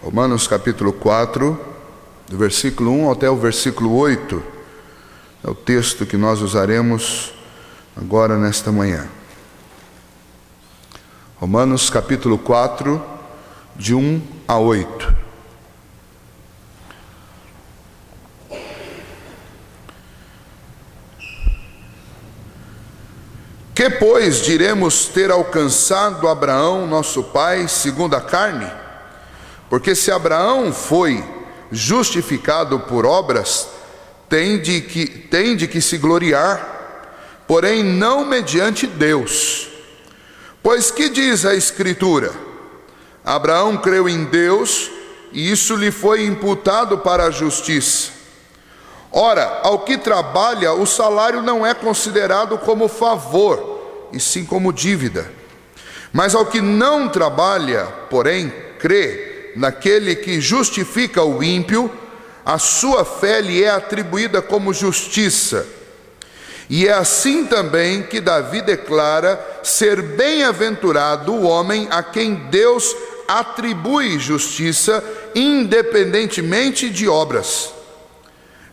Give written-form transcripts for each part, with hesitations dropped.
Romanos capítulo 4, do versículo 1 até o versículo 8, é o texto que nós usaremos agora nesta manhã. Romanos capítulo 4, de 1 a 8. Que, pois, diremos ter alcançado Abraão, nosso pai, segundo a carne? Porque se Abraão foi justificado por obras, tem de que se gloriar, porém não mediante Deus. Pois que diz a Escritura? Abraão creu em Deus, e isso lhe foi imputado para a justiça. Ora, ao que trabalha, o salário não é considerado como favor, e sim como dívida. Mas ao que não trabalha, porém, crê naquele que justifica o ímpio, a sua fé lhe é atribuída como justiça. E é assim também que Davi declara ser bem-aventurado o homem a quem Deus atribui justiça, independentemente de obras.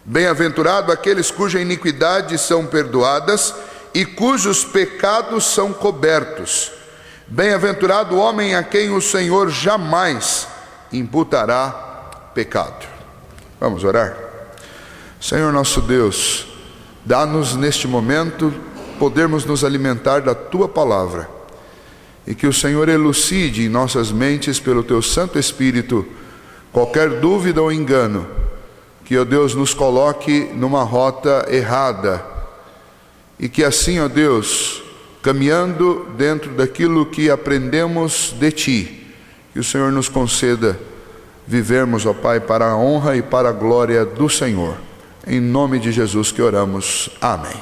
Bem-aventurado aqueles cuja iniquidades são perdoadas e cujos pecados são cobertos. Bem-aventurado o homem a quem o Senhor jamais imputará pecado. Vamos orar? Senhor nosso Deus, dá-nos neste momento podermos nos alimentar da Tua palavra, e que o Senhor elucide em nossas mentes pelo Teu Santo Espírito qualquer dúvida ou engano, que, ó Deus, nos coloque numa rota errada, e que assim, ó Deus, caminhando dentro daquilo que aprendemos de Ti, que o Senhor nos conceda vivermos, ó Pai, para a honra e para a glória do Senhor. Em nome de Jesus que oramos. Amém.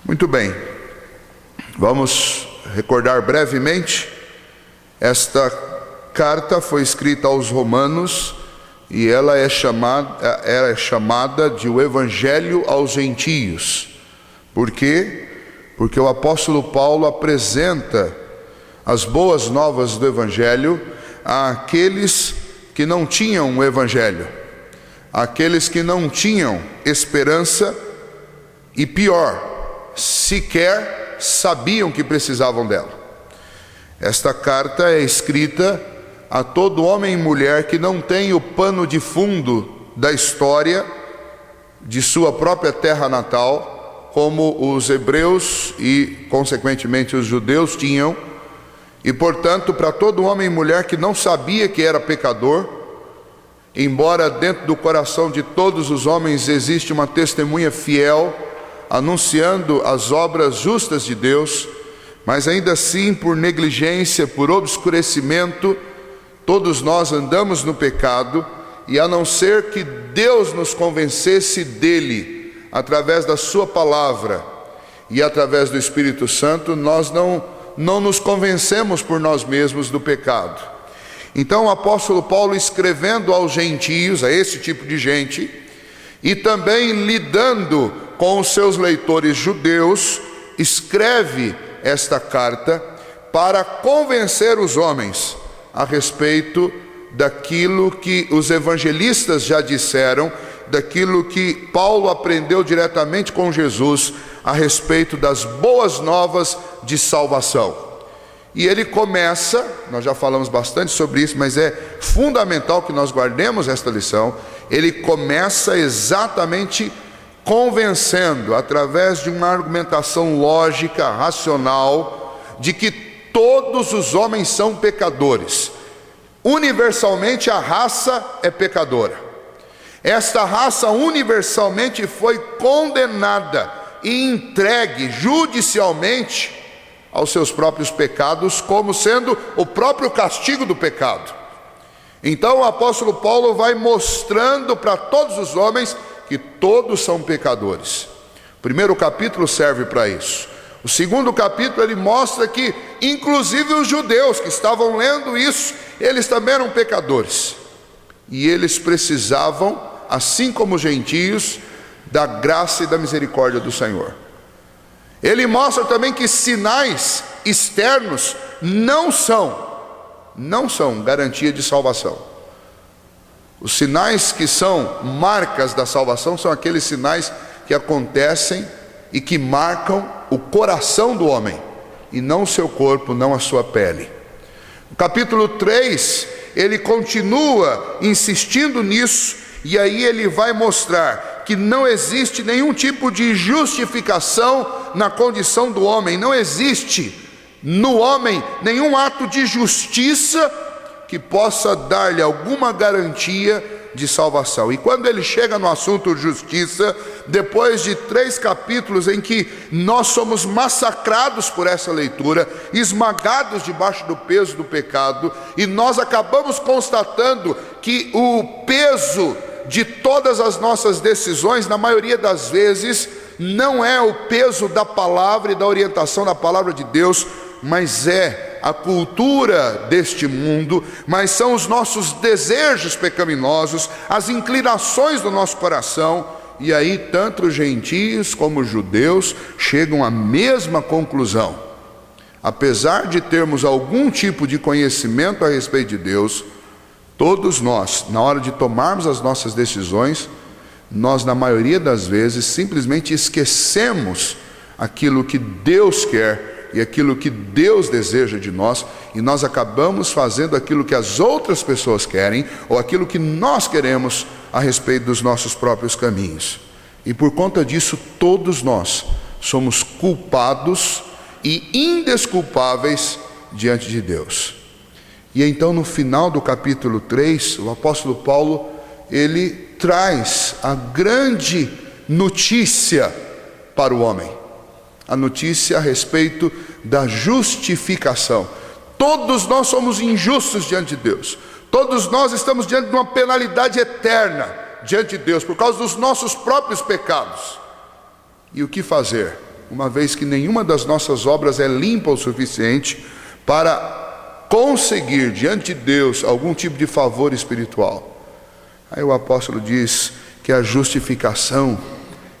Muito bem. Vamos recordar brevemente. Esta carta foi escrita aos Romanos e ela é chamada de o Evangelho aos Gentios. Por quê? Porque o apóstolo Paulo apresenta as boas novas do Evangelho àqueles que não tinham o Evangelho, àqueles que não tinham esperança e, pior, sequer sabiam que precisavam dela. Esta carta é escrita a todo homem e mulher que não tem o pano de fundo da história de sua própria terra natal, como os hebreus e, consequentemente, os judeus tinham. E, portanto, para todo homem e mulher que não sabia que era pecador, embora dentro do coração de todos os homens existe uma testemunha fiel, anunciando as obras justas de Deus, mas ainda assim, por negligência, por obscurecimento, todos nós andamos no pecado, e a não ser que Deus nos convencesse dele, através da sua palavra e através do Espírito Santo, nós não nos convencemos por nós mesmos do pecado. Então o apóstolo Paulo, escrevendo aos gentios, a esse tipo de gente, e também lidando com os seus leitores judeus, escreve esta carta para convencer os homens a respeito daquilo que os evangelistas já disseram, daquilo que Paulo aprendeu diretamente com Jesus a respeito das boas novas de salvação. E ele começa, nós já falamos bastante sobre isso, mas é fundamental que nós guardemos esta lição. Ele começa exatamente convencendo, através de uma argumentação lógica, racional, de que todos os homens são pecadores. Universalmente a raça é pecadora. Esta raça universalmente foi condenada e entregue judicialmente aos seus próprios pecados, como sendo o próprio castigo do pecado. Então o apóstolo Paulo vai mostrando para todos os homens que todos são pecadores. O primeiro capítulo serve para isso. O segundo capítulo ele mostra que inclusive os judeus que estavam lendo isso, eles também eram pecadores. E eles precisavam, assim como os gentios, da graça e da misericórdia do Senhor. Ele mostra também que sinais externos não são não são garantia de salvação. Os sinais que são marcas da salvação são aqueles sinais que acontecem e que marcam o coração do homem, e não o seu corpo, não a sua pele. No capítulo 3, ele continua insistindo nisso, e aí ele vai mostrar que não existe nenhum tipo de justificação na condição do homem, não existe no homem nenhum ato de justiça que possa dar-lhe alguma garantia de salvação. E quando ele chega no assunto justiça, depois de 3 capítulos em que nós somos massacrados por essa leitura, esmagados debaixo do peso do pecado, e nós acabamos constatando que o peso de todas as nossas decisões, na maioria das vezes, não é o peso da palavra e da orientação da palavra de Deus, mas é a cultura deste mundo, mas são os nossos desejos pecaminosos, as inclinações do nosso coração. E aí tanto os gentios como os judeus chegam à mesma conclusão. Apesar de termos algum tipo de conhecimento a respeito de Deus, todos nós, na hora de tomarmos as nossas decisões, nós na maioria das vezes simplesmente esquecemos aquilo que Deus quer e aquilo que Deus deseja de nós, e nós acabamos fazendo aquilo que as outras pessoas querem, ou aquilo que nós queremos a respeito dos nossos próprios caminhos. E por conta disso, todos nós somos culpados e indesculpáveis diante de Deus. E então no final do capítulo 3, o apóstolo Paulo, ele traz a grande notícia para o homem. A notícia a respeito da justificação. Todos nós somos injustos diante de Deus. Todos nós estamos diante de uma penalidade eterna diante de Deus, por causa dos nossos próprios pecados. E o que fazer? Uma vez que nenhuma das nossas obras é limpa o suficiente para conseguir diante de Deus algum tipo de favor espiritual. Aí o apóstolo diz que a justificação,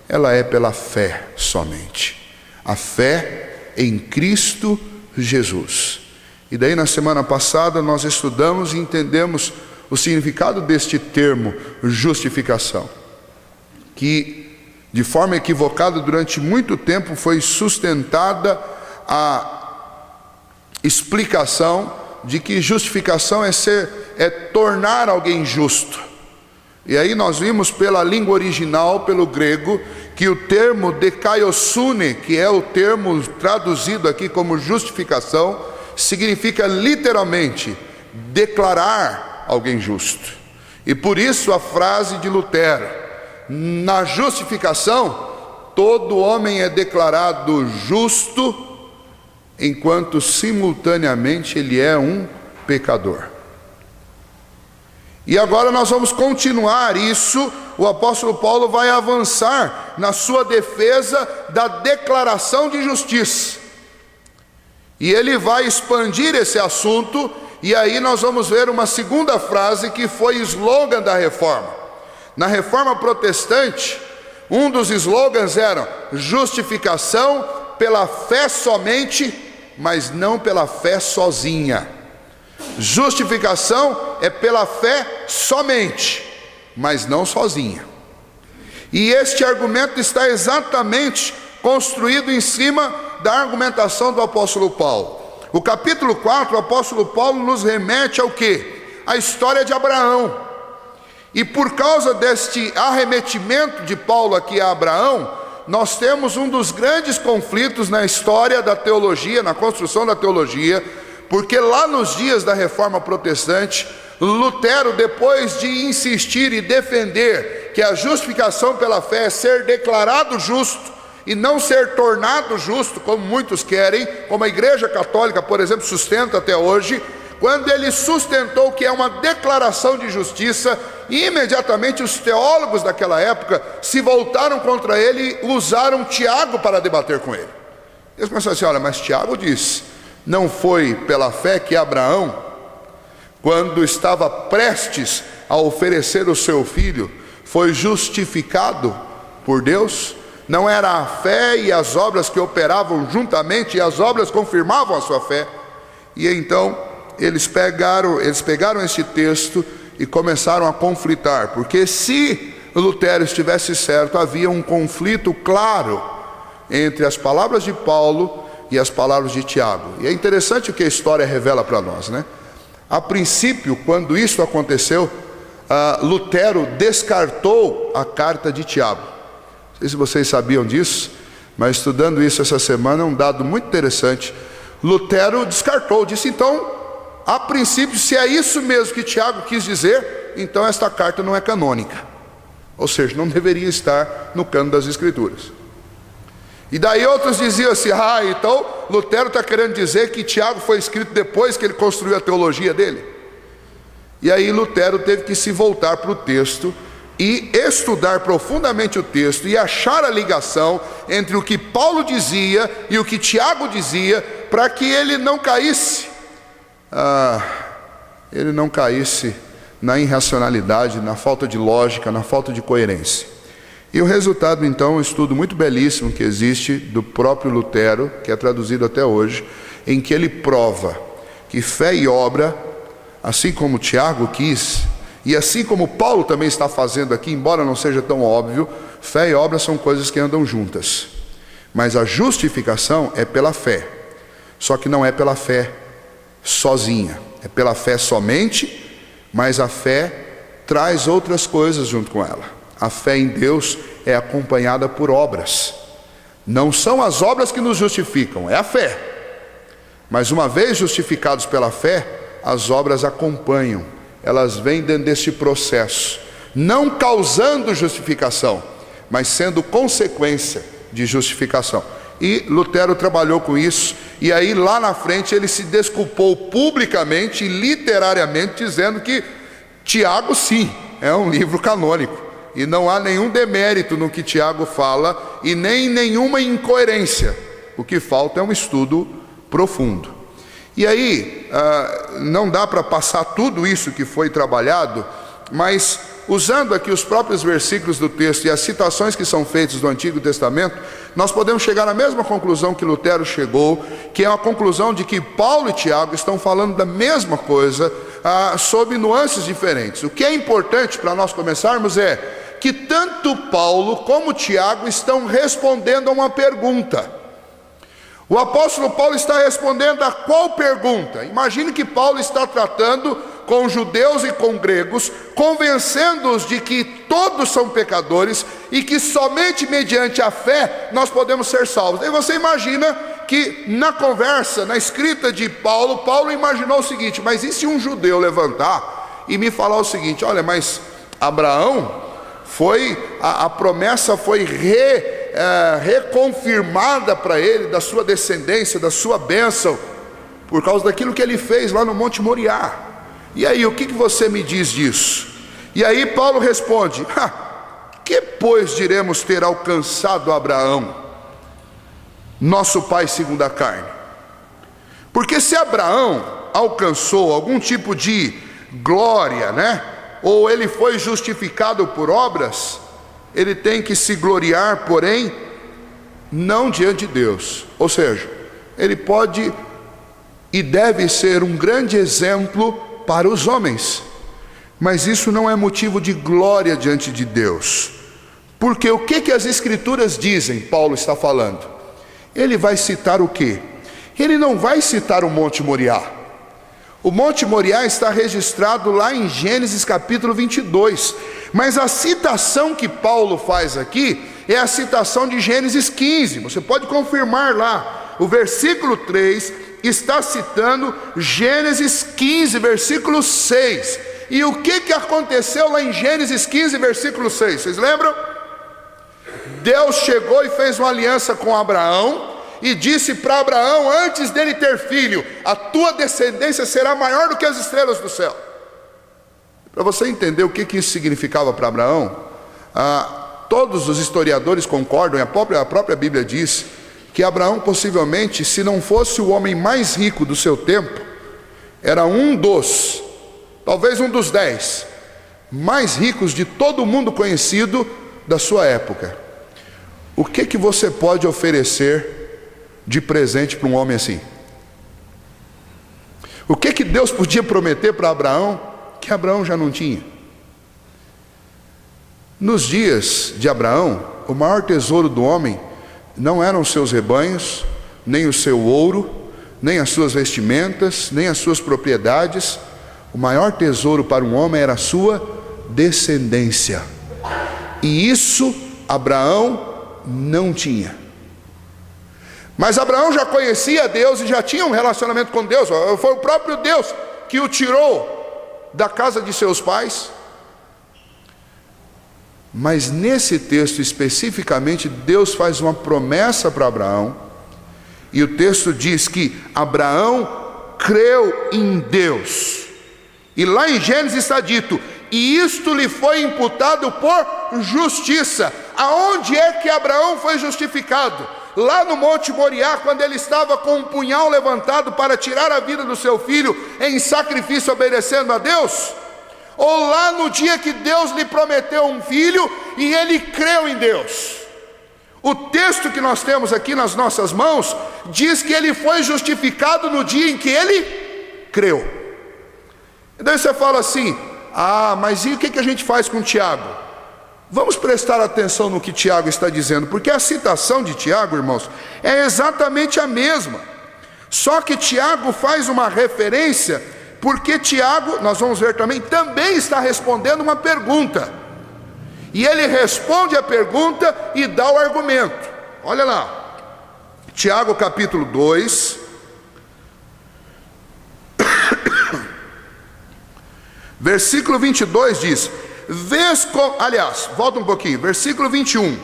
ela é pela fé somente. A fé em Cristo Jesus. E daí na semana passada nós estudamos e entendemos o significado deste termo justificação, que de forma equivocada durante muito tempo foi sustentada a explicação de que justificação é tornar alguém justo. E aí nós vimos pela língua original, pelo grego, que o termo dekaiosune, que é o termo traduzido aqui como justificação, significa literalmente declarar alguém justo. E por isso a frase de Lutero: na justificação, todo homem é declarado justo, enquanto simultaneamente ele é um pecador. E agora nós vamos continuar isso. O apóstolo Paulo vai avançar na sua defesa da declaração de justiça, e ele vai expandir esse assunto. E aí nós vamos ver uma segunda frase que foi slogan da reforma. Na reforma protestante, um dos slogans era: justificação pela fé somente, mas não pela fé sozinha. Justificação é pela fé somente, mas não sozinha. E este argumento está exatamente construído em cima da argumentação do apóstolo Paulo. O capítulo 4, o apóstolo Paulo nos remete ao quê? A história de Abraão. E por causa deste arremetimento de Paulo aqui a Abraão, nós temos um dos grandes conflitos na história da teologia, na construção da teologia, porque lá nos dias da reforma protestante, Lutero, depois de insistir e defender que a justificação pela fé é ser declarado justo e não ser tornado justo, como muitos querem, como a Igreja Católica, por exemplo, sustenta até hoje, quando ele sustentou que é uma declaração de justiça, imediatamente os teólogos daquela época se voltaram contra ele e usaram Tiago para debater com ele. Eles começaram assim: olha, mas Tiago diz, não foi pela fé que Abraão, quando estava prestes a oferecer o seu filho, foi justificado por Deus? Não era a fé e as obras que operavam juntamente, e as obras confirmavam a sua fé? E então eles pegaram este texto e começaram a conflitar, porque se Lutero estivesse certo, havia um conflito claro entre as palavras de Paulo e as palavras de Tiago. E é interessante o que a história revela para nós, né? A princípio, quando isso aconteceu, Lutero descartou a carta de Tiago. Não sei se vocês sabiam disso, mas estudando isso essa semana, é um dado muito interessante. Lutero descartou, disse: então, a princípio, se é isso mesmo que Tiago quis dizer, então esta carta não é canônica, ou seja, não deveria estar no cano das Escrituras. E daí outros diziam assim: então Lutero está querendo dizer que Tiago foi escrito depois que ele construiu a teologia dele. E aí Lutero teve que se voltar para o texto e estudar profundamente o texto e achar a ligação entre o que Paulo dizia e o que Tiago dizia, para que ele não caísse na irracionalidade, na falta de lógica, na falta de coerência. E o resultado, então, é um estudo muito belíssimo que existe do próprio Lutero, que é traduzido até hoje, em que ele prova que fé e obra, assim como Tiago quis, e assim como Paulo também está fazendo aqui, embora não seja tão óbvio, fé e obra são coisas que andam juntas. Mas a justificação é pela fé, só que não é pela fé sozinha, é pela fé somente, mas a fé traz outras coisas junto com ela. A fé em Deus é acompanhada por obras. Não são as obras que nos justificam, é a fé. Mas uma vez justificados pela fé, as obras acompanham. Elas vêm dentro deste processo, não causando justificação, mas sendo consequência de justificação. E Lutero trabalhou com isso, e aí lá na frente ele se desculpou publicamente e literariamente, dizendo que Tiago sim, é um livro canônico. E não há nenhum demérito no que Tiago fala e nem nenhuma incoerência. O que falta é um estudo profundo. E aí, não dá para passar tudo isso que foi trabalhado, mas usando aqui os próprios versículos do texto e as citações que são feitas do Antigo Testamento, nós podemos chegar à mesma conclusão que Lutero chegou, que é a conclusão de que Paulo e Tiago estão falando da mesma coisa, sob nuances diferentes. O que é importante para nós começarmos é que tanto Paulo como Tiago estão respondendo a uma pergunta. O apóstolo Paulo está respondendo a qual pergunta? Imagine que Paulo está tratando com judeus e com gregos, convencendo-os de que todos são pecadores e que somente mediante a fé nós podemos ser salvos. Aí você imagina que na conversa, na escrita de Paulo, Paulo imaginou o seguinte: mas e se um judeu levantar e me falar o seguinte: olha, mas Abraão a promessa foi reconfirmada para ele, da sua descendência, da sua bênção, por causa daquilo que ele fez lá no Monte Moriá. E aí, o que você me diz disso? E aí Paulo responde: que pois diremos ter alcançado Abraão, nosso pai segundo a carne? Porque se Abraão alcançou algum tipo de glória, né? Ou ele foi justificado por obras, ele tem que se gloriar, porém, não diante de Deus. Ou seja, ele pode e deve ser um grande exemplo para os homens, mas isso não é motivo de glória diante de Deus. Porque o que as Escrituras dizem, Paulo está falando? Ele vai citar o quê? Ele não vai citar o Monte Moriá. O Monte Moriá está registrado lá em Gênesis capítulo 22, mas a citação que Paulo faz aqui é a citação de Gênesis 15, você pode confirmar lá, o versículo 3 está citando Gênesis 15, versículo 6, e o que aconteceu lá em Gênesis 15, versículo 6, vocês lembram? Deus chegou e fez uma aliança com Abraão, e disse para Abraão, antes dele ter filho: a tua descendência será maior do que as estrelas do céu. Para você entender o que isso significava para Abraão, todos os historiadores concordam, e a própria Bíblia diz, que Abraão possivelmente, se não fosse o homem mais rico do seu tempo, era talvez um dos 10 mais ricos de todo o mundo conhecido da sua época. O que você pode oferecer de presente para um homem assim? O que Deus podia prometer para Abraão que Abraão já não tinha? Nos dias de Abraão, o maior tesouro do homem não eram os seus rebanhos, nem o seu ouro, nem as suas vestimentas, nem as suas propriedades. O maior tesouro para um homem era a sua descendência. E isso Abraão não tinha. Mas Abraão já conhecia Deus e já tinha um relacionamento com Deus. Foi o próprio Deus que o tirou da casa de seus pais. Mas nesse texto especificamente, Deus faz uma promessa para Abraão. E o texto diz que Abraão creu em Deus. E lá em Gênesis está dito: e isto lhe foi imputado por justiça. Aonde é que Abraão foi justificado? Lá no Monte Moriá, quando ele estava com um punhal levantado para tirar a vida do seu filho em sacrifício, obedecendo a Deus? Ou lá no dia que Deus lhe prometeu um filho e ele creu em Deus? O texto que nós temos aqui nas nossas mãos diz que ele foi justificado no dia em que ele creu. E daí você fala assim: mas e o que a gente faz com Tiago? Vamos prestar atenção no que Tiago está dizendo, porque a citação de Tiago, irmãos, é exatamente a mesma. Só que Tiago faz uma referência, porque Tiago, nós vamos ver também está respondendo uma pergunta. E ele responde a pergunta e dá o argumento. Olha lá, Tiago capítulo 2, versículo 22 diz: volta um pouquinho, versículo 21.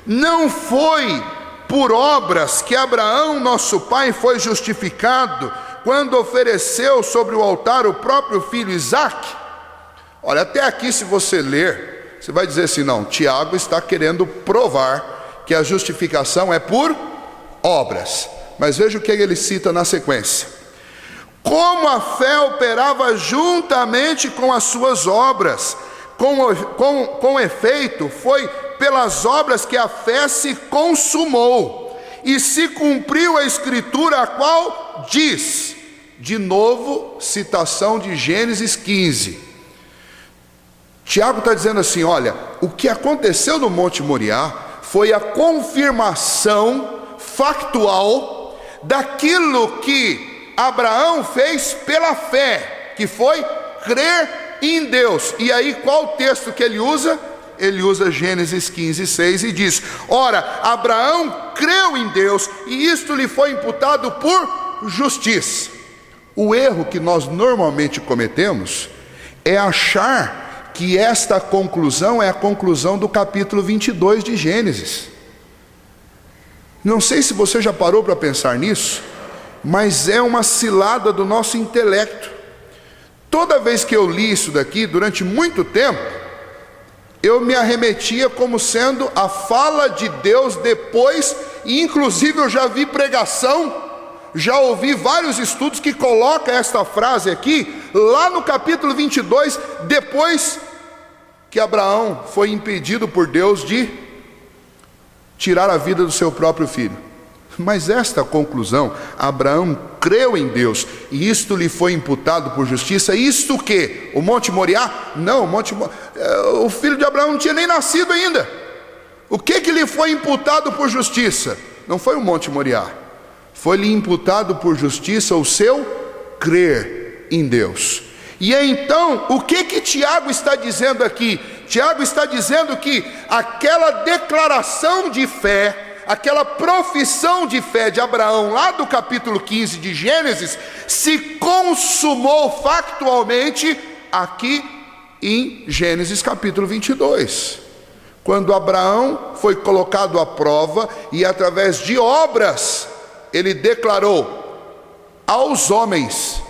Não foi por obras que Abraão, nosso pai, foi justificado quando ofereceu sobre o altar o próprio filho Isaque? Olha, até aqui, se você ler, você vai dizer assim: não, Tiago está querendo provar que a justificação é por obras. Mas veja o que ele cita na sequência: como a fé operava juntamente com as suas obras. Com efeito, foi pelas obras que a fé se consumou, e se cumpriu a escritura, a qual diz, de novo, citação de Gênesis 15. Tiago está dizendo assim: olha, o que aconteceu no Monte Moriá foi a confirmação factual daquilo que Abraão fez pela fé, que foi crer em Deus. E aí qual o texto que ele usa? Ele usa Gênesis 15:6 e diz: ora, Abraão creu em Deus e isto lhe foi imputado por justiça. O erro que nós normalmente cometemos é achar que esta conclusão é a conclusão do capítulo 22 de Gênesis. Não sei se você já parou para pensar nisso, mas é uma cilada do nosso intelecto. Toda vez que eu li isso daqui, durante muito tempo, eu me arremetia como sendo a fala de Deus depois, e inclusive eu já vi pregação, já ouvi vários estudos que colocam esta frase aqui, lá no capítulo 22, depois que Abraão foi impedido por Deus de tirar a vida do seu próprio filho. Mas esta conclusão, Abraão creu em Deus e isto lhe foi imputado por justiça. Isto o quê? O Monte Moriá? Não, o filho de Abraão não tinha nem nascido ainda. O que lhe foi imputado por justiça? Não foi o Monte Moriá. Foi-lhe imputado por justiça o seu crer em Deus. E então, o que Tiago está dizendo aqui? Tiago está dizendo que aquela declaração de fé, aquela profissão de fé de Abraão, lá do capítulo 15 de Gênesis, se consumou factualmente aqui em Gênesis capítulo 22. Quando Abraão foi colocado à prova e através de obras, ele declarou aos homens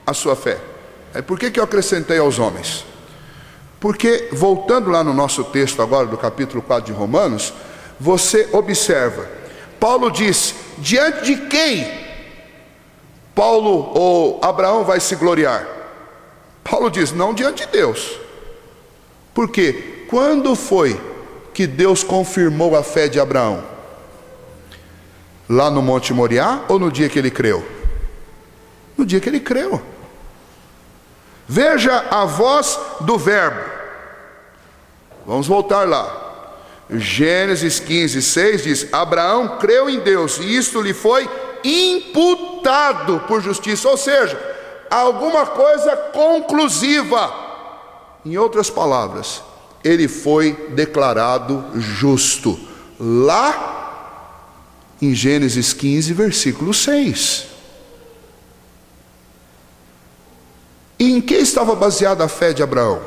a sua fé. Por que eu acrescentei aos homens? Porque, voltando lá no nosso texto agora do capítulo 4 de Romanos, você observa, Paulo diz: diante de quem Paulo ou Abraão vai se gloriar? Paulo diz: não diante de Deus. Por quê? Quando foi que Deus confirmou a fé de Abraão? Lá no Monte Moriá ou no dia que ele creu? No dia que ele creu. Veja a voz do verbo. Vamos voltar lá. Gênesis 15:6 diz: Abraão creu em Deus e isto lhe foi imputado por justiça, ou seja, alguma coisa conclusiva. Em outras palavras, ele foi declarado justo, lá em Gênesis 15, versículo 6. E em que estava baseada a fé de Abraão?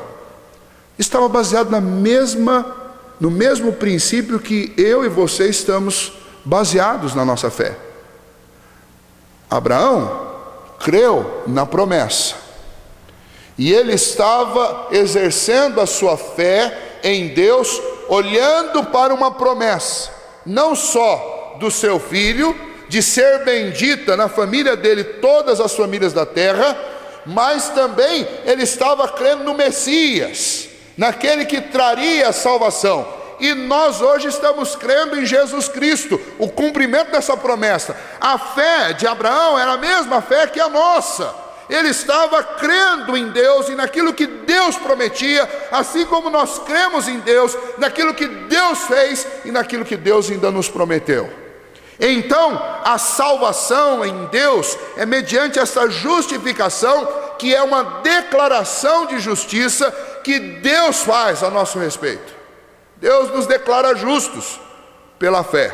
Estava baseado no mesmo princípio que eu e você estamos baseados na nossa fé. Abraão creu na promessa, e ele estava exercendo a sua fé em Deus, olhando para uma promessa, não só do seu filho, de ser bendita na família dele todas as famílias da terra, mas também ele estava crendo no Messias, naquele que traria a salvação. E nós hoje estamos crendo em Jesus Cristo, o cumprimento dessa promessa. A fé de Abraão era a mesma fé que a nossa. Ele estava crendo em Deus e naquilo que Deus prometia, assim como nós cremos em Deus, naquilo que Deus fez e naquilo que Deus ainda nos prometeu. Então, a salvação em Deus é mediante essa justificação, que é uma declaração de justiça que Deus faz a nosso respeito. Deus nos declara justos pela fé.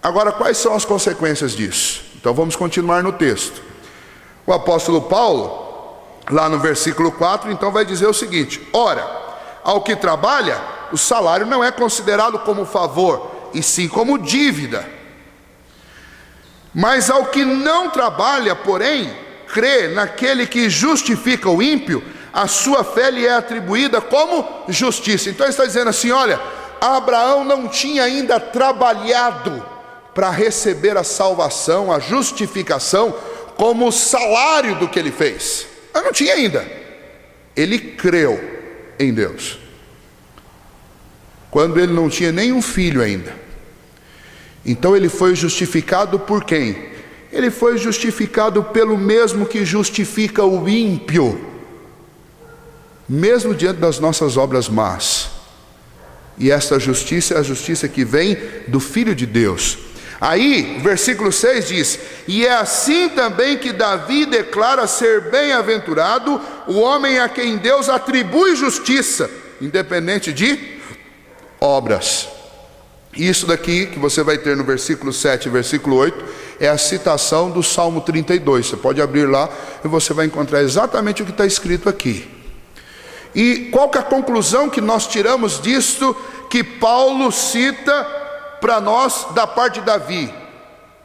Agora, quais são as consequências disso? Então vamos continuar no texto. O apóstolo Paulo, lá no versículo 4, então vai dizer o seguinte: ora, ao que trabalha, o salário não é considerado como favor, e sim como dívida. Mas ao que não trabalha, porém, crê naquele que justifica o ímpio, a sua fé lhe é atribuída como justiça. Então ele está dizendo assim: olha, Abraão não tinha ainda trabalhado para receber a salvação, a justificação, como salário do que ele fez. Ele não tinha ainda. Ele creu em Deus, quando ele não tinha nenhum filho ainda. Então ele foi justificado por quem? Ele foi justificado pelo mesmo que justifica o ímpio, mesmo diante das nossas obras más. E esta justiça é a justiça que vem do Filho de Deus. Aí, versículo 6 diz: e é assim também que Davi declara ser bem-aventurado o homem a quem Deus atribui justiça, independente de obras. Isso daqui que você vai ter no versículo 7 e versículo 8 é a citação do Salmo 32. Você pode abrir lá e você vai encontrar exatamente o que está escrito aqui. E qual que é a conclusão que nós tiramos disto que Paulo cita para nós da parte de Davi?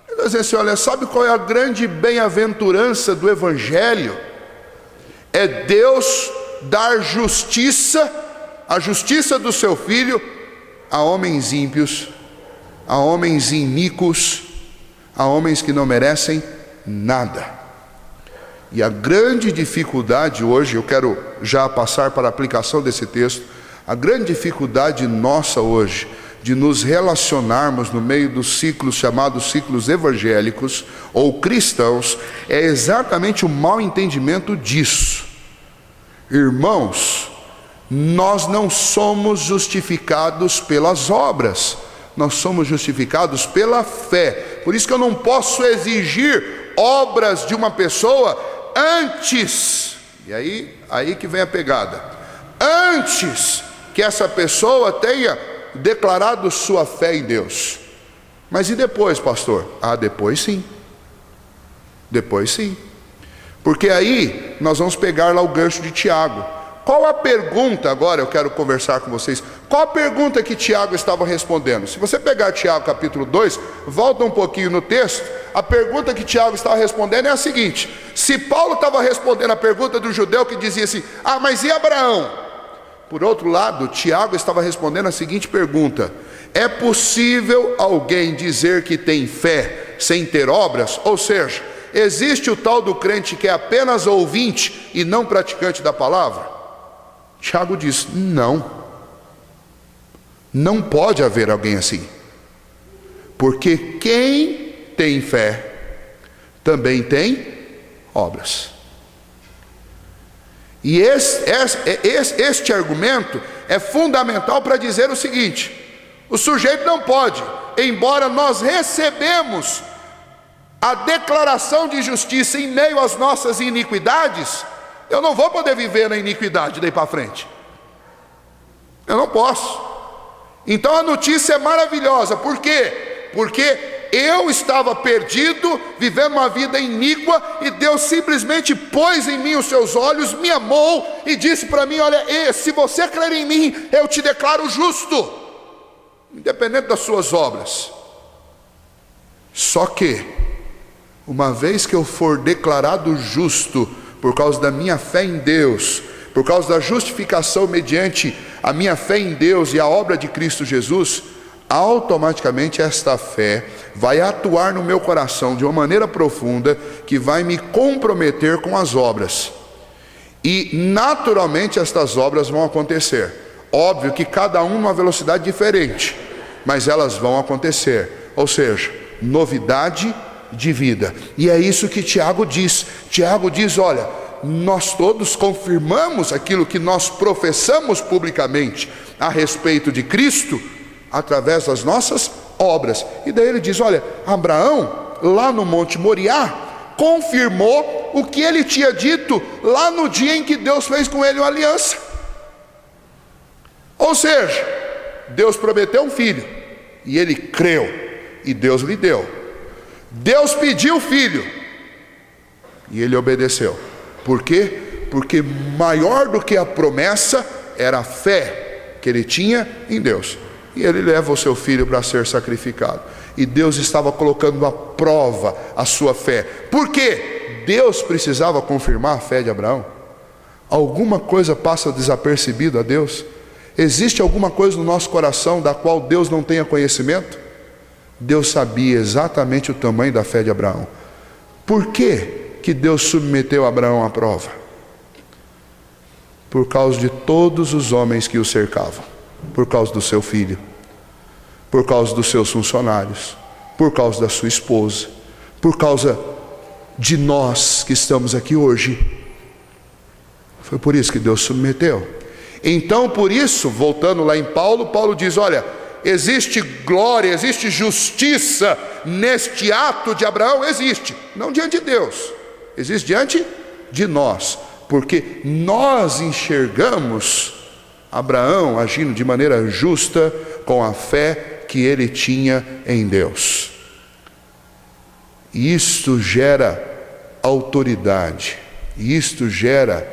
Ele vai dizer assim: olha, sabe qual é a grande bem-aventurança do Evangelho? É Deus dar justiça, a justiça do seu Filho, a homens ímpios, a homens iníquos, a homens que não merecem nada. E a grande dificuldade hoje, eu quero já passar para a aplicação desse texto, a grande dificuldade nossa hoje de nos relacionarmos no meio dos ciclos chamados ciclos evangélicos ou cristãos é exatamente o mau entendimento disso. Irmãos, nós não somos justificados pelas obras, nós somos justificados pela fé. Por isso que eu não posso exigir obras de uma pessoa antes, e aí que vem a pegada, antes que essa pessoa tenha declarado sua fé em Deus. Mas e depois, pastor? Depois sim. Depois sim. Porque aí nós vamos pegar lá o gancho de Tiago. Qual a pergunta, agora eu quero conversar com vocês, qual a pergunta que Tiago estava respondendo? Se você pegar Tiago capítulo 2, volta um pouquinho no texto, a pergunta que Tiago estava respondendo é a seguinte: se Paulo estava respondendo a pergunta do judeu que dizia assim, mas e Abraão? Por outro lado, Tiago estava respondendo a seguinte pergunta: é possível alguém dizer que tem fé sem ter obras? Ou seja, existe o tal do crente que é apenas ouvinte e não praticante da palavra? Tiago diz: não pode haver alguém assim, porque quem tem fé também tem obras. E este argumento é fundamental para dizer o seguinte: o sujeito não pode, embora nós recebemos a declaração de justiça em meio às nossas iniquidades, eu não vou poder viver na iniquidade daí para frente. Eu não posso. Então a notícia é maravilhosa. Por quê? Porque eu estava perdido, vivendo uma vida iníqua, e Deus simplesmente pôs em mim os seus olhos, me amou e disse para mim: olha, se você crer em mim, eu te declaro justo, independente das suas obras. Só que, uma vez que eu for declarado justo por causa da minha fé em Deus, por causa da justificação mediante a minha fé em Deus e a obra de Cristo Jesus, automaticamente esta fé vai atuar no meu coração de uma maneira profunda, que vai me comprometer com as obras, e naturalmente estas obras vão acontecer. Óbvio que cada um numa velocidade diferente, mas elas vão acontecer. Ou seja, novidade de vida. E é isso que Tiago diz. Tiago diz: olha, nós todos confirmamos aquilo que nós professamos publicamente a respeito de Cristo através das nossas obras. E daí ele diz: olha, Abraão, lá no Monte Moriá, confirmou o que ele tinha dito lá no dia em que Deus fez com ele uma aliança. Ou seja, Deus prometeu um filho, e ele creu, e Deus lhe deu. Deus pediu o filho, e ele obedeceu. Por quê? Porque maior do que a promessa era a fé que ele tinha em Deus. E ele leva o seu filho para ser sacrificado. E Deus estava colocando à prova a sua fé. Por quê? Deus precisava confirmar a fé de Abraão. Alguma coisa passa desapercebido a Deus? Existe alguma coisa no nosso coração da qual Deus não tenha conhecimento? Deus sabia exatamente o tamanho da fé de Abraão. Por que Deus submeteu Abraão à prova? Por causa de todos os homens que o cercavam, por causa do seu filho, por causa dos seus funcionários, por causa da sua esposa, por causa de nós que estamos aqui hoje. Foi por isso que Deus submeteu. Então, por isso, voltando lá em Paulo, Paulo diz: olha, existe glória, existe justiça neste ato de Abraão? Existe, não diante de Deus, existe diante de nós, porque nós enxergamos Abraão agindo de maneira justa com a fé que ele tinha em Deus. E isto gera autoridade, e isto gera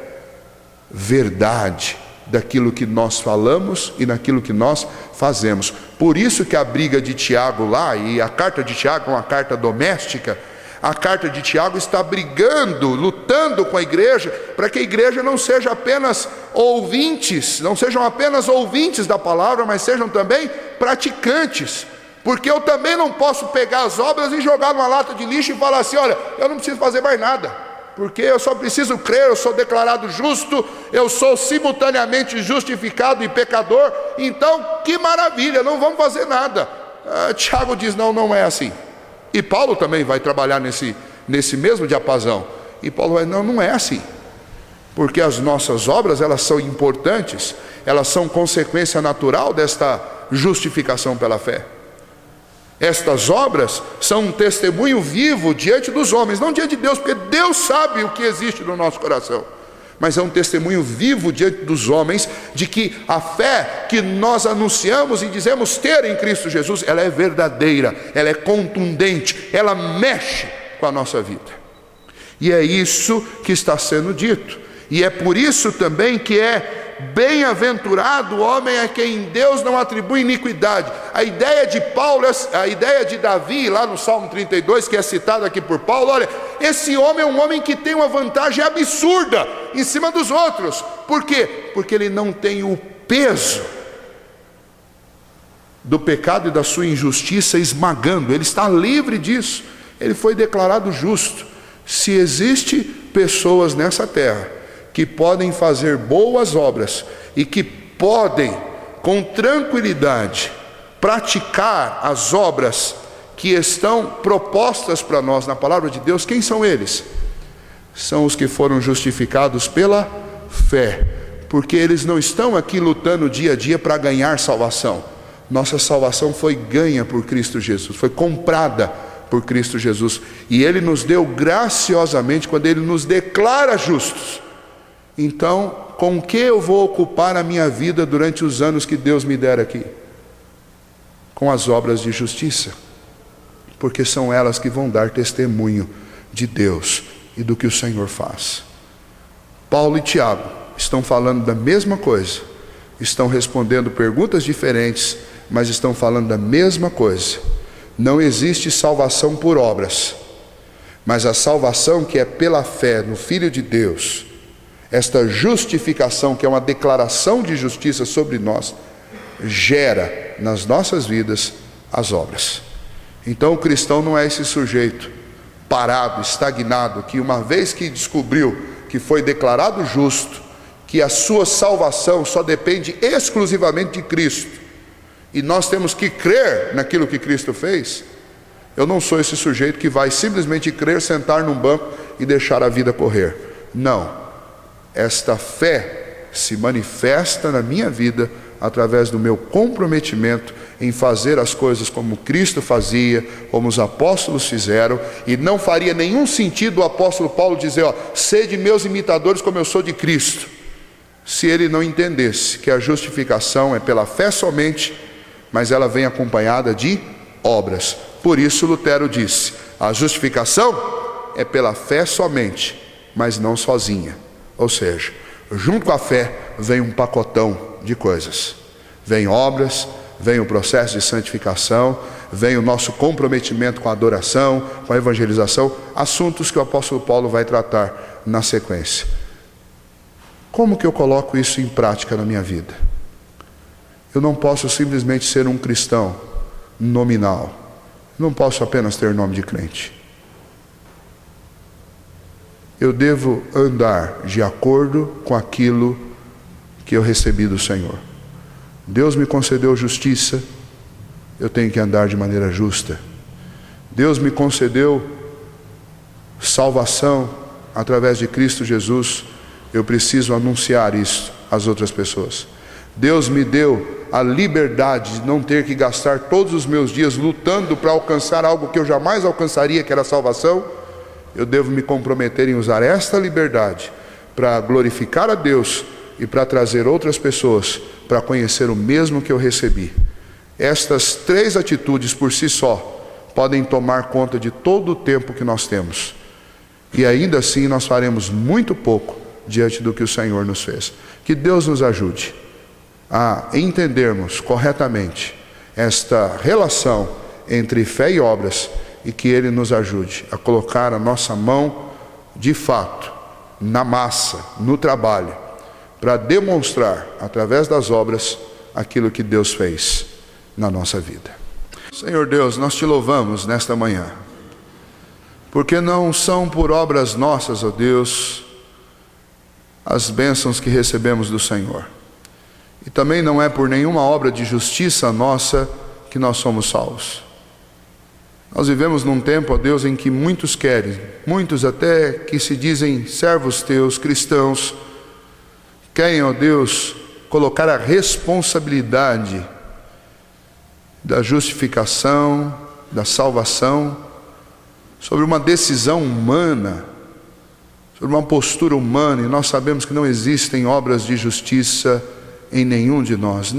verdade daquilo que nós falamos e naquilo que nós fazemos. Por isso que a briga de Tiago lá, e a carta de Tiago é uma carta doméstica, a carta de Tiago está brigando, lutando com a igreja, para que a igreja não seja apenas ouvintes, não sejam apenas ouvintes da palavra, mas sejam também praticantes. Porque eu também não posso pegar as obras e jogar numa lata de lixo e falar assim: olha, eu não preciso fazer mais nada, porque eu só preciso crer, eu sou declarado justo, eu sou simultaneamente justificado e pecador, então que maravilha, não vamos fazer nada. Tiago diz: não, não é assim. E Paulo também vai trabalhar nesse mesmo diapasão. E Paulo vai: não, não é assim. Porque as nossas obras, elas são importantes, elas são consequência natural desta justificação pela fé. Estas obras são um testemunho vivo diante dos homens, não diante de Deus, porque Deus sabe o que existe no nosso coração, mas é um testemunho vivo diante dos homens de que a fé que nós anunciamos e dizemos ter em Cristo Jesus, ela é verdadeira, ela é contundente, ela mexe com a nossa vida. E é isso que está sendo dito, e é por isso também que é bem-aventurado o homem a quem Deus não atribui iniquidade. A ideia de Paulo, a ideia de Davi lá no Salmo 32, que é citado aqui por Paulo: olha, esse homem é um homem que tem uma vantagem absurda em cima dos outros. Por quê? Porque ele não tem o peso do pecado e da sua injustiça esmagando, ele está livre disso, ele foi declarado justo. Se existe pessoas nessa terra que podem fazer boas obras e que podem com tranquilidade praticar as obras que estão propostas para nós na palavra de Deus, quem são eles? São os que foram justificados pela fé, porque eles não estão aqui lutando dia a dia para ganhar salvação. Nossa salvação foi ganha por Cristo Jesus, foi comprada por Cristo Jesus, e Ele nos deu graciosamente quando Ele nos declara justos. Então, com que eu vou ocupar a minha vida durante os anos que Deus me der aqui? Com as obras de justiça, porque são elas que vão dar testemunho de Deus e do que o Senhor faz. Paulo e Tiago estão falando da mesma coisa, estão respondendo perguntas diferentes, mas estão falando da mesma coisa. Não existe salvação por obras, mas a salvação que é pela fé no Filho de Deus, esta justificação que é uma declaração de justiça sobre nós, gera nas nossas vidas as obras. Então o cristão não é esse sujeito parado, estagnado, que uma vez que descobriu que foi declarado justo, que a sua salvação só depende exclusivamente de Cristo, e nós temos que crer naquilo que Cristo fez. Eu não sou esse sujeito que vai simplesmente crer, sentar num banco e deixar a vida correr. Não, esta fé se manifesta na minha vida através do meu comprometimento em fazer as coisas como Cristo fazia, como os apóstolos fizeram. E não faria nenhum sentido o apóstolo Paulo dizer, sede meus imitadores como eu sou de Cristo, se ele não entendesse que a justificação é pela fé somente, mas ela vem acompanhada de obras. Por isso Lutero disse, a justificação é pela fé somente, mas não sozinha. Ou seja, junto com a fé vem um pacotão de coisas. Vem obras, vem o processo de santificação, vem o nosso comprometimento com a adoração, com a evangelização, assuntos que o apóstolo Paulo vai tratar na sequência. Como que eu coloco isso em prática na minha vida? Eu não posso simplesmente ser um cristão nominal. Não posso apenas ter nome de crente. Eu devo andar de acordo com aquilo que eu recebi do Senhor. Deus me concedeu justiça, eu tenho que andar de maneira justa. Deus me concedeu salvação através de Cristo Jesus, eu preciso anunciar isso às outras pessoas. Deus me deu a liberdade de não ter que gastar todos os meus dias lutando para alcançar algo que eu jamais alcançaria, que era a salvação. Eu devo me comprometer em usar esta liberdade para glorificar a Deus e para trazer outras pessoas para conhecer o mesmo que eu recebi. Estas três atitudes por si só podem tomar conta de todo o tempo que nós temos, e ainda assim nós faremos muito pouco diante do que o Senhor nos fez. Que Deus nos ajude a entendermos corretamente esta relação entre fé e obras, e que Ele nos ajude a colocar a nossa mão de fato na massa, no trabalho, para demonstrar através das obras aquilo que Deus fez na nossa vida. Senhor Deus, nós te louvamos nesta manhã, porque não são por obras nossas, ó Deus, as bênçãos que recebemos do Senhor, e também não é por nenhuma obra de justiça nossa que nós somos salvos. Nós vivemos num tempo, ó Deus, em que muitos querem, muitos até que se dizem servos teus, cristãos, querem, ó Deus, colocar a responsabilidade da justificação, da salvação, sobre uma decisão humana, sobre uma postura humana, e nós sabemos que não existem obras de justiça em nenhum de nós,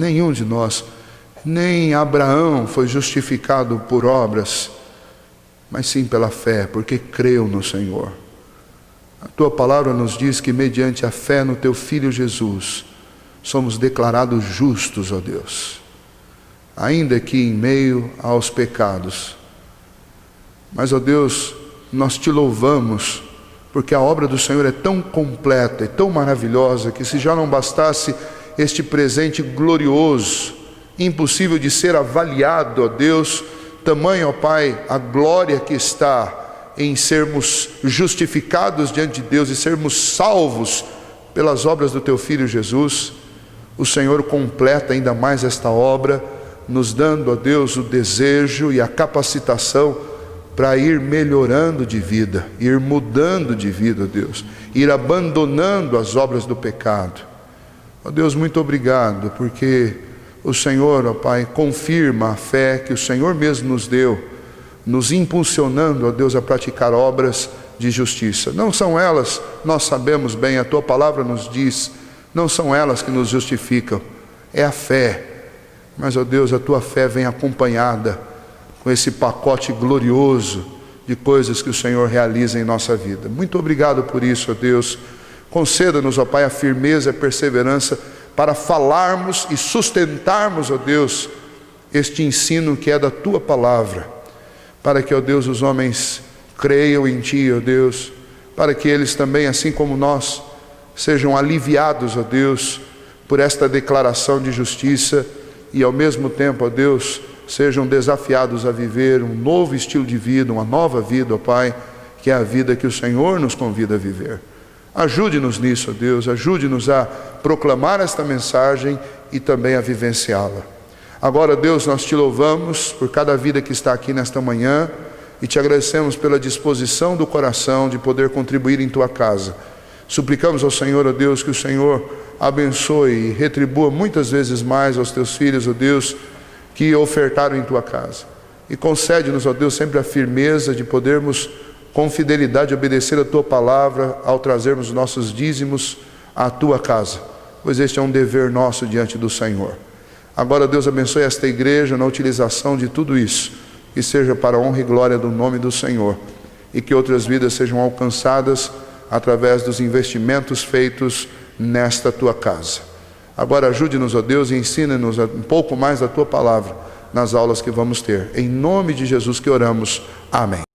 nem Abraão foi justificado por obras, mas sim pela fé, porque creu no Senhor. A tua palavra nos diz que mediante a fé no teu Filho Jesus, somos declarados justos, ó Deus, ainda que em meio aos pecados. Mas, ó Deus, nós te louvamos, porque a obra do Senhor é tão completa e tão maravilhosa, que se já não bastasse este presente glorioso, impossível de ser avaliado, ó Deus, tamanho, ó Pai, a glória que está em sermos justificados diante de Deus e sermos salvos pelas obras do teu Filho Jesus. O Senhor completa ainda mais esta obra, nos dando, ó Deus, o desejo e a capacitação para ir melhorando de vida, ir mudando de vida, ó Deus, ir abandonando as obras do pecado. Ó Deus, muito obrigado, porque o Senhor, ó Pai, confirma a fé que o Senhor mesmo nos deu, nos impulsionando, ó Deus, a praticar obras de justiça. Não são elas, nós sabemos bem, a Tua palavra nos diz, não são elas que nos justificam, é a fé. Mas, ó Deus, a Tua fé vem acompanhada com esse pacote glorioso de coisas que o Senhor realiza em nossa vida. Muito obrigado por isso, ó Deus. Conceda-nos, ó Pai, a firmeza e a perseverança para falarmos e sustentarmos, ó Deus, este ensino que é da Tua palavra, para que, ó Deus, os homens creiam em Ti, ó Deus, para que eles também, assim como nós, sejam aliviados, ó Deus, por esta declaração de justiça e ao mesmo tempo, ó Deus, sejam desafiados a viver um novo estilo de vida, uma nova vida, ó Pai, que é a vida que o Senhor nos convida a viver. Ajude-nos nisso, ó Deus, ajude-nos a proclamar esta mensagem e também a vivenciá-la. Agora, Deus, nós Te louvamos por cada vida que está aqui nesta manhã e Te agradecemos pela disposição do coração de poder contribuir em Tua casa. Suplicamos ao Senhor, ó Deus, que o Senhor abençoe e retribua muitas vezes mais aos Teus filhos, ó Deus, que ofertaram em Tua casa. E concede-nos, ó Deus, sempre a firmeza de podermos com fidelidade obedecer a Tua palavra ao trazermos nossos dízimos à Tua casa, pois este é um dever nosso diante do Senhor. Agora, Deus, abençoe esta igreja na utilização de tudo isso, que seja para a honra e glória do nome do Senhor, e que outras vidas sejam alcançadas através dos investimentos feitos nesta Tua casa. Agora ajude-nos, ó Deus, e ensina-nos um pouco mais da Tua palavra nas aulas que vamos ter. Em nome de Jesus que oramos. Amém.